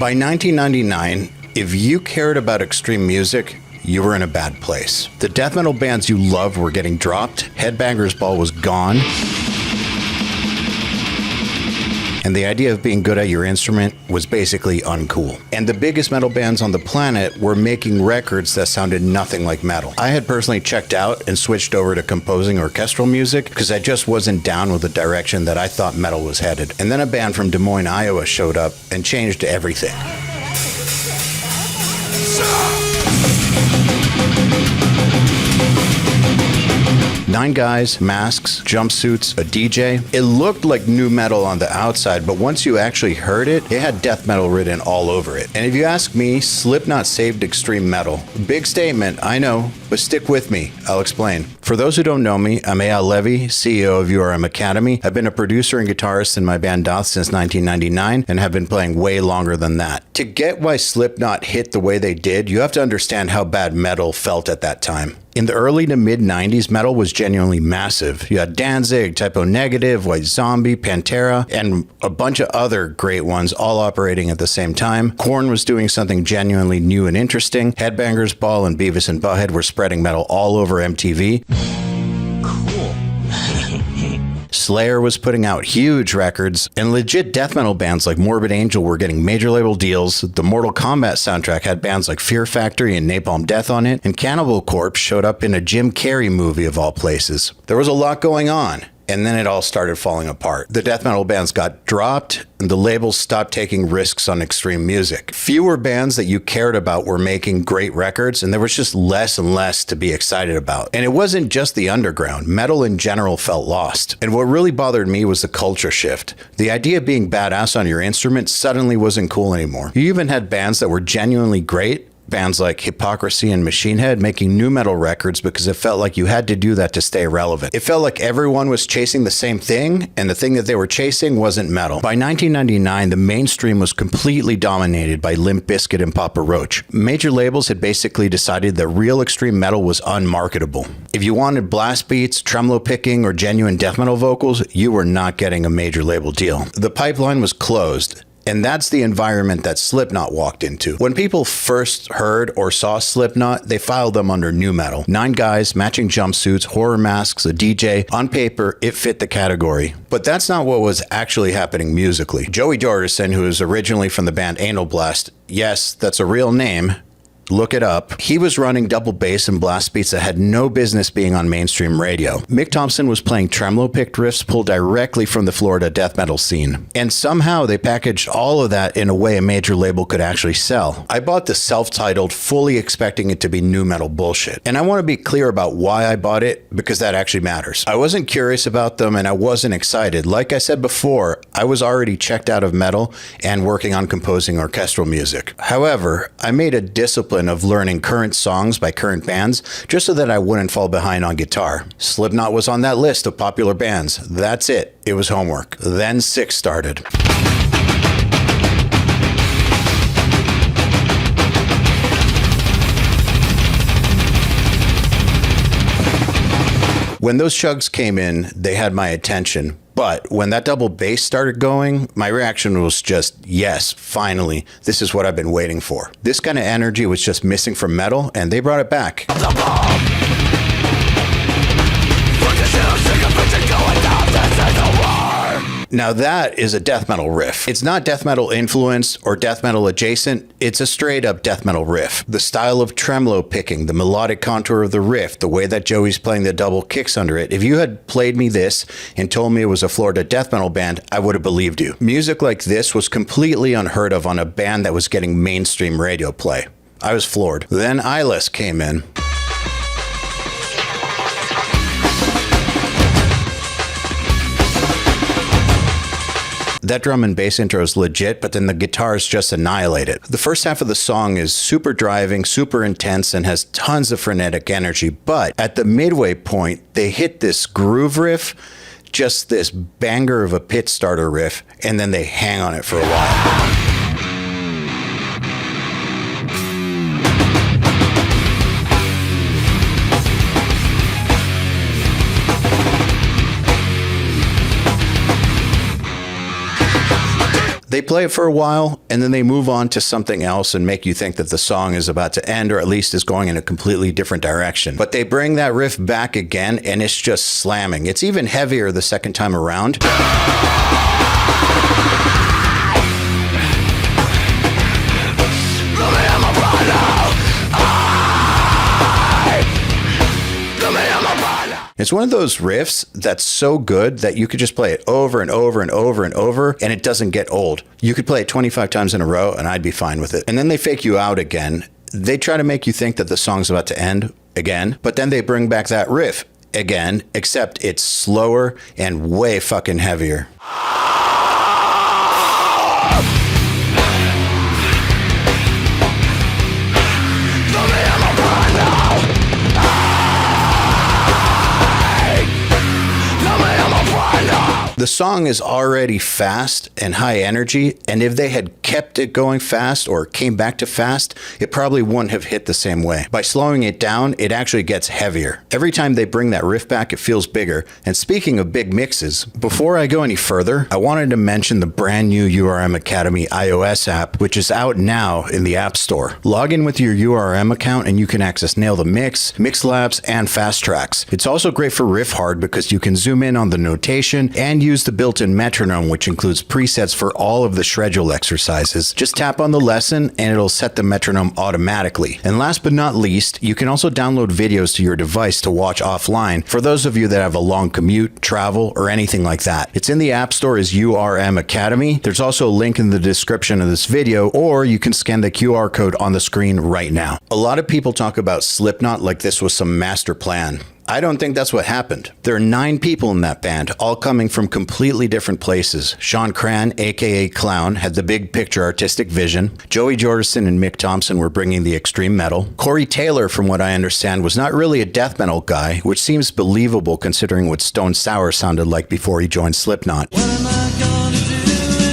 By 1999, if you cared about extreme music, you were in a bad place. The death metal bands you loved were getting dropped, Headbangers Ball was gone, and the idea of being good at your instrument was basically uncool. And the biggest metal bands on the planet were making records that sounded nothing like metal. I had personally checked out and switched over to composing orchestral music because I just wasn't down with the direction that I thought metal was headed. And then a band from Des Moines, Iowa showed up and changed everything. 9 guys, masks, jumpsuits, a DJ. It looked like nu metal on the outside, but once you actually heard it, it had death metal written all over it. And if you ask me, Slipknot saved extreme metal. Big statement, I know, but stick with me. I'll explain. For those who don't know me, I'm Eyal Levi, CEO of URM Academy. I've been a producer and guitarist in my band Doth since 1999 and have been playing way longer than that. To get why Slipknot hit the way they did, you have to understand how bad metal felt at that time. In the early to mid 90s, metal was genuinely massive. You had Danzig, Typo Negative, White Zombie, Pantera, and a bunch of other great ones all operating at the same time. Korn was doing something genuinely new and interesting. Headbangers Ball and Beavis and Butthead were spreading metal all over MTV. Slayer was putting out huge records, and legit death metal bands like Morbid Angel were getting major label deals. The Mortal Kombat soundtrack had bands like Fear Factory and Napalm Death on it, and Cannibal Corpse showed up in a Jim Carrey movie of all places. There was a lot going on. And then it all started falling apart. The death metal bands got dropped, and the labels stopped taking risks on extreme music. Fewer bands that you cared about were making great records, and there was just less and less to be excited about. And it wasn't just the underground. Metal in general felt lost. And what really bothered me was the culture shift. The idea of being badass on your instrument suddenly wasn't cool anymore. You even had bands that were genuinely great, bands like Hypocrisy and Machine Head, making nu metal records because it felt like you had to do that to stay relevant. It felt like everyone was chasing the same thing, and the thing that they were chasing wasn't metal. By 1999, the mainstream was completely dominated by Limp Bizkit and Papa Roach. Major labels had basically decided that real extreme metal was unmarketable. If you wanted blast beats, tremolo picking, or genuine death metal vocals, you were not getting a major label deal. The pipeline was closed. And that's the environment that Slipknot walked into. When people first heard or saw Slipknot, they filed them under nu metal. 9 guys, matching jumpsuits, horror masks, a DJ. On paper, it fit the category. But that's not what was actually happening musically. Joey Jordison, who is originally from the band Anal Blast, yes, that's a real name. Look it up. He was running double bass and blast beats that had no business being on mainstream radio. Mick Thompson was playing tremolo-picked riffs pulled directly from the Florida death metal scene. And somehow they packaged all of that in a way a major label could actually sell. I bought the self-titled, fully expecting it to be nu metal bullshit. And I want to be clear about why I bought it, because that actually matters. I wasn't curious about them and I wasn't excited. Like I said before, I was already checked out of metal and working on composing orchestral music. However, I made a discipline of learning current songs by current bands just so that I wouldn't fall behind on guitar. Slipknot was on that list of popular bands. That's it. It was homework. Then Six started. When those chugs came in, they had my attention. But when that double bass started going, my reaction was just, yes, finally, this is what I've been waiting for. This kind of energy was just missing from metal, and they brought it back. Now that is a death metal riff. It's not death metal influenced or death metal adjacent, it's a straight up death metal riff. The style of tremolo picking, the melodic contour of the riff, the way that Joey's playing the double kicks under it. If you had played me this and told me it was a Florida death metal band, I would have believed you. Music like this was completely unheard of on a band that was getting mainstream radio play. I was floored. Then Eyal came in. That drum and bass intro is legit, but then the guitars just annihilate it. The first half of the song is super driving, super intense, and has tons of frenetic energy, but at the midway point, they hit this groove riff, just this banger of a pit starter riff, and then they hang on it for a while. They play it for a while, and then they move on to something else and make you think that the song is about to end, or at least is going in a completely different direction. But they bring that riff back again, and it's just slamming. It's even heavier the second time around. It's one of those riffs that's so good that you could just play it over and over and over and over, and it doesn't get old. You could play it 25 times in a row, and I'd be fine with it. And then they fake you out again. They try to make you think that the song's about to end again, but then they bring back that riff again, except it's slower and way fucking heavier. The song is already fast and high energy, and if they had kept it going fast or came back to fast, it probably wouldn't have hit the same way. By slowing it down, it actually gets heavier. Every time they bring that riff back, it feels bigger. And speaking of big mixes, before I go any further, I wanted to mention the brand new URM Academy iOS app, which is out now in the App Store. Log in with your URM account and you can access Nail the Mix, Mix Labs, and Fast Tracks. It's also great for riff hard because you can zoom in on the notation and use the built-in metronome, which includes presets for all of the schedule exercises. Just tap on the lesson and it'll set the metronome automatically. And last but not least, you can also download videos to your device to watch offline for those of you that have a long commute, travel, or anything like that. It's in the App Store as URM Academy. There's also a link in the description of this video, or you can scan the QR code on the screen right now. A lot of people talk about Slipknot like this was some master plan. I don't think that's what happened. There are 9 people in that band, all coming from completely different places. Sean Cran, aka Clown, had the big picture artistic vision. Joey Jordison and Mick Thompson were bringing the extreme metal. Corey Taylor, from what I understand, was not really a death metal guy, which seems believable considering what Stone Sour sounded like before he joined Slipknot. What am I gonna do?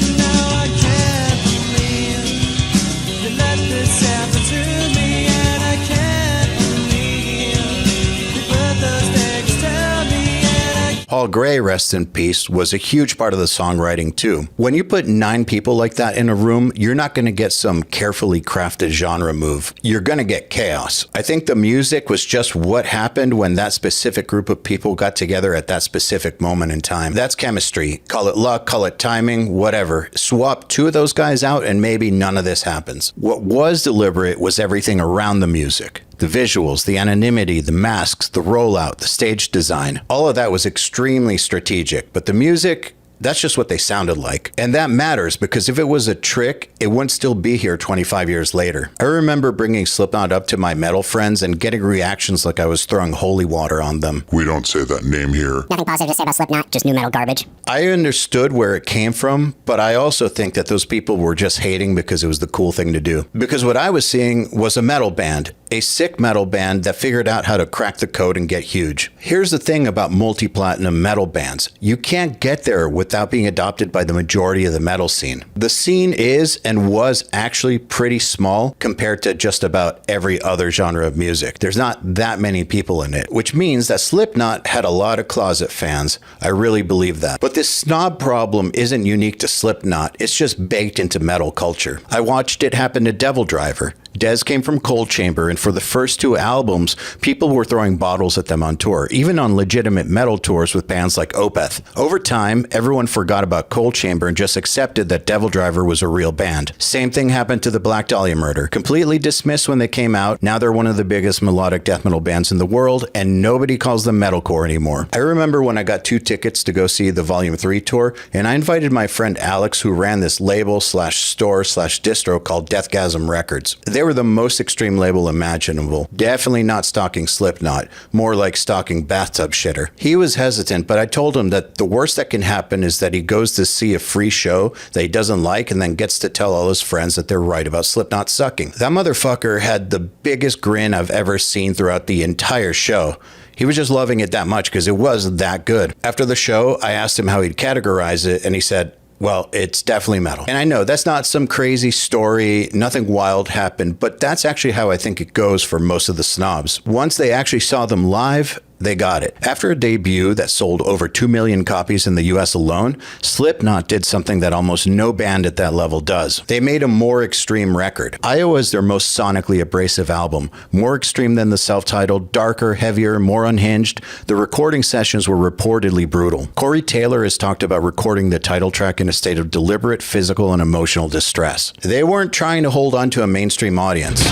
And now I can't believe you let this happen to me, and I can't believe you put those things to me, and I Paul Gray, rest in peace, was a huge part of the songwriting too. When you put 9 people like that in a room, you're not going to get some carefully crafted genre move. You're going to get chaos. I think the music was just what happened when that specific group of people got together at that specific moment in time. That's chemistry. Call it luck, call it timing, whatever. Swap 2 of those guys out and maybe none of this happens. What was deliberate was everything around the music. The visuals, the anonymity, the masks, the rollout, the stage design. All of that was extremely strategic, but the music, that's just what they sounded like. And that matters because if it was a trick, it wouldn't still be here 25 years later. I remember bringing Slipknot up to my metal friends and getting reactions like I was throwing holy water on them. We don't say that name here. Nothing positive to say about Slipknot, just new metal garbage. I understood where it came from, but I also think that those people were just hating because it was the cool thing to do. Because what I was seeing was a metal band, a sick metal band that figured out how to crack the code and get huge. Here's the thing about multi-platinum metal bands. You can't get there without being adopted by the majority of the metal scene. The scene is and was actually pretty small compared to just about every other genre of music. There's not that many people in it, which means that Slipknot had a lot of closet fans. I really believe that. But this snob problem isn't unique to Slipknot. It's just baked into metal culture. I watched it happen to Devil Driver. Dez came from Cold Chamber, and for the first 2 albums, people were throwing bottles at them on tour, even on legitimate metal tours with bands like Opeth. Over time, everyone forgot about Cold Chamber and just accepted that Devil Driver was a real band. Same thing happened to the Black Dahlia Murder. Completely dismissed when they came out, now they're one of the biggest melodic death metal bands in the world, and nobody calls them metalcore anymore. I remember when I got 2 tickets to go see the Volume 3 tour, and I invited my friend Alex, who ran this label/store/distro called Deathgasm Records. They were the most extreme label imaginable. Definitely not stalking Slipknot, more like stalking bathtub shitter. He was hesitant, but I told him that the worst that can happen is that he goes to see a free show that he doesn't like and then gets to tell all his friends that they're right about Slipknot sucking. That motherfucker had the biggest grin I've ever seen throughout the entire show. He was just loving it that much because it was that good. After the show, I asked him how he'd categorize it, and he said, well, it's definitely metal. And I know that's not some crazy story, nothing wild happened, but that's actually how I think it goes for most of the snobs. Once they actually saw them live, They got it. After a debut that sold over 2 million copies in the US alone, Slipknot did something that almost no band at that level does. They made a more extreme record. Iowa is their most sonically abrasive album, more extreme than the self-titled, darker, heavier, more unhinged. The recording sessions were reportedly brutal. Corey Taylor has talked about recording the title track in a state of deliberate physical and emotional distress. They weren't trying to hold on to a mainstream audience.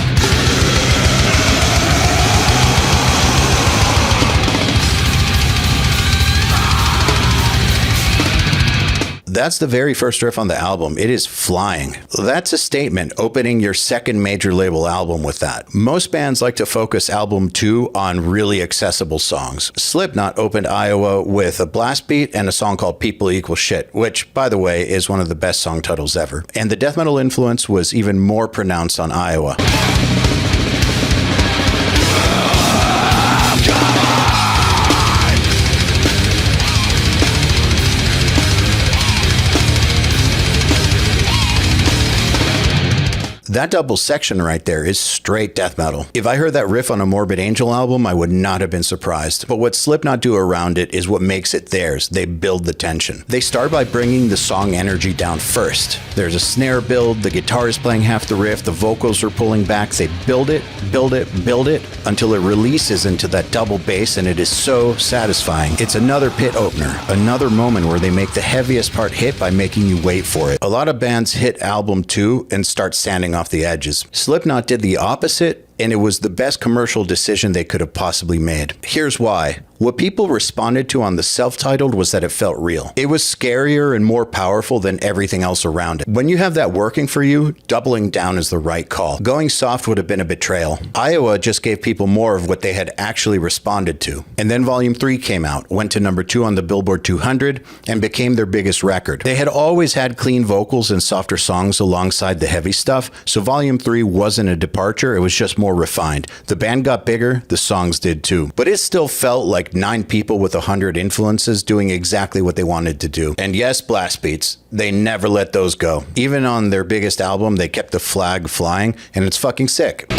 That's the very first riff on the album. It is flying. That's a statement, opening your second major label album with that. Most bands like to focus album 2 on really accessible songs. Slipknot opened Iowa with a blast beat and a song called People Equal Shit, which, by the way, is one of the best song titles ever. And the death metal influence was even more pronounced on Iowa. That double section right there is straight death metal. If I heard that riff on a Morbid Angel album, I would not have been surprised. But what Slipknot do around it is what makes it theirs. They build the tension. They start by bringing the song energy down first. There's a snare build, the guitar is playing half the riff, the vocals are pulling back. They build it, build it, build it, until it releases into that double bass, and it is so satisfying. It's another pit opener, another moment where they make the heaviest part hit by making you wait for it. A lot of bands hit album 2 and start standing off the edges. Slipknot did the opposite, and it was the best commercial decision they could have possibly made. Here's why. What people responded to on the self-titled was that it felt real. It was scarier and more powerful than everything else around it. When you have that working for you, doubling down is the right call. Going soft would have been a betrayal. Iowa just gave people more of what they had actually responded to. And then Volume 3 came out, went to number 2 on the Billboard 200, and became their biggest record. They had always had clean vocals and softer songs alongside the heavy stuff, so Volume 3 wasn't a departure, it was just more refined. The band got bigger, the songs did too. But it still felt like 9 people with 100 influences doing exactly what they wanted to do. And yes, blast beats. They never let those go. Even on their biggest album, they kept the flag flying, and it's fucking sick.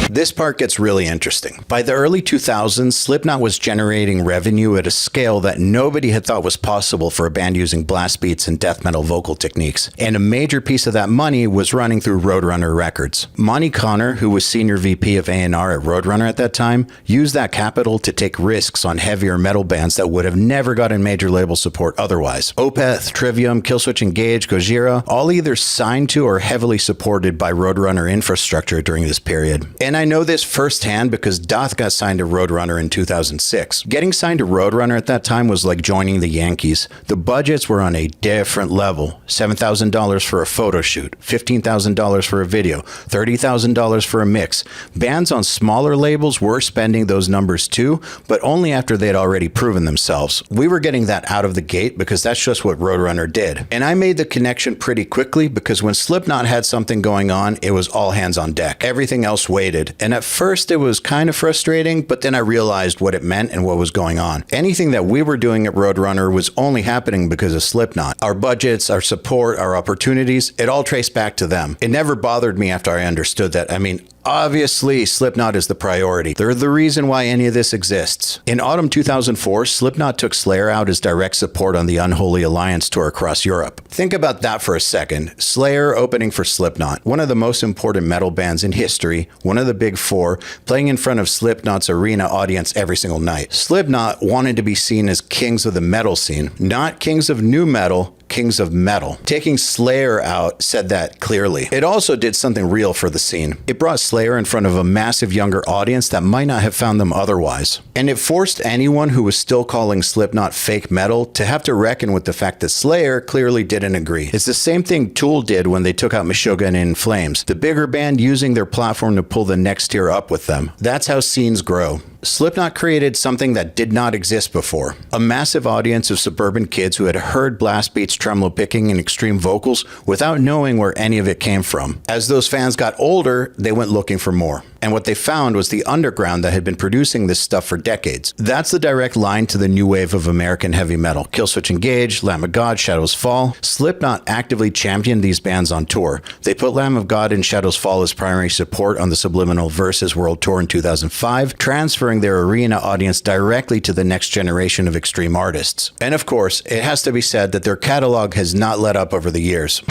This part gets really interesting. By the early 2000s, Slipknot was generating revenue at a scale that nobody had thought was possible for a band using blast beats and death metal vocal techniques. And a major piece of that money was running through Roadrunner Records. Monty Connor, who was senior VP of A&R at Roadrunner at that time, used that capital to take risks on heavier metal bands that would have never gotten major label support otherwise. Opeth, Trivium, Killswitch Engage, Gojira, all either signed to or heavily supported by Roadrunner infrastructure during this period. And I know this firsthand because Doth got signed to Roadrunner in 2006. Getting signed to Roadrunner at that time was like joining the Yankees. The budgets were on a different level. $7,000 for a photo shoot, $15,000 for a video, $30,000 for a mix. Bands on smaller labels were spending those numbers too, but only after they had already proven themselves. We were getting that out of the gate because that's just what Roadrunner did. And I made the connection pretty quickly because when Slipknot had something going on, it was all hands on deck. Everything else waited. And at first it was kind of frustrating, but then I realized what it meant and what was going on. Anything that we were doing at Roadrunner was only happening because of Slipknot. Our budgets, our support, our opportunities, it all traced back to them. It never bothered me after I understood that. I mean, obviously, Slipknot is the priority. They're the reason why any of this exists. In autumn 2004, Slipknot took Slayer out as direct support on the Unholy Alliance tour across Europe. Think about that for a second. Slayer opening for Slipknot, one of the most important metal bands in history, one of the big four, playing in front of Slipknot's arena audience every single night. Slipknot wanted to be seen as kings of the metal scene, not kings of new metal, kings of metal. Taking Slayer out said that clearly. It also did something real for the scene. It brought Slayer in front of a massive younger audience that might not have found them otherwise. And it forced anyone who was still calling Slipknot fake metal to have to reckon with the fact that Slayer clearly didn't agree. It's the same thing Tool did when they took out Meshuggah and In Flames. The bigger band using their platform to pull the next tier up with them. That's how scenes grow. Slipknot created something that did not exist before. A massive audience of suburban kids who had heard blast beats, tremolo picking, and extreme vocals without knowing where any of it came from. As those fans got older, they went looking for more. And what they found was the underground that had been producing this stuff for decades. That's the direct line to the new wave of American heavy metal. Killswitch Engage, Lamb of God, Shadows Fall. Slipknot actively championed these bands on tour. They put Lamb of God and Shadows Fall as primary support on the Subliminal Versus World Tour in 2005, transferring their arena audience directly to the next generation of extreme artists. And of course, it has to be said that their catalog has not let up over the years.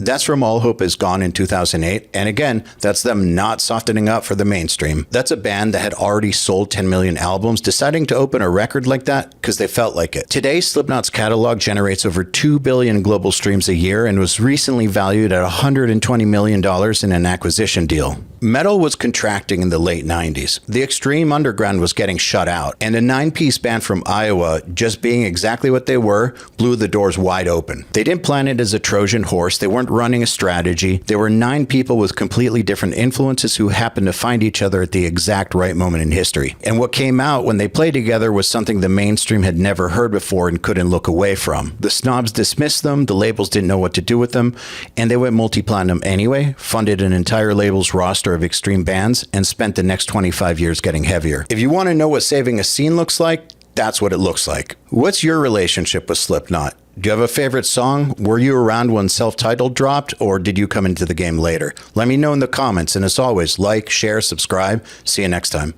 That's from All Hope Is Gone in 2008, and again, that's them not softening up for the mainstream. That's a band that had already sold 10 million albums, deciding to open a record like that because they felt like it. Today, Slipknot's catalog generates over 2 billion global streams a year and was recently valued at $120 million in an acquisition deal. Metal was contracting in the late 90s. The extreme underground was getting shut out, and a 9-piece band from Iowa, just being exactly what they were, blew the doors wide open. They didn't plan it as a Trojan horse, they weren't running a strategy. There were 9 people with completely different influences who happened to find each other at the exact right moment in history. And what came out when they played together was something the mainstream had never heard before and couldn't look away from. The snobs dismissed them, the labels didn't know what to do with them, and they went multi-platinum anyway, funded an entire label's roster of extreme bands, and spent the next 25 years getting heavier. If you want to know what saving a scene looks like, that's what it looks like. What's your relationship with Slipknot? Do you have a favorite song? Were you around when Self-Titled dropped, or did you come into the game later? Let me know in the comments, and as always, like, share, subscribe. See you next time.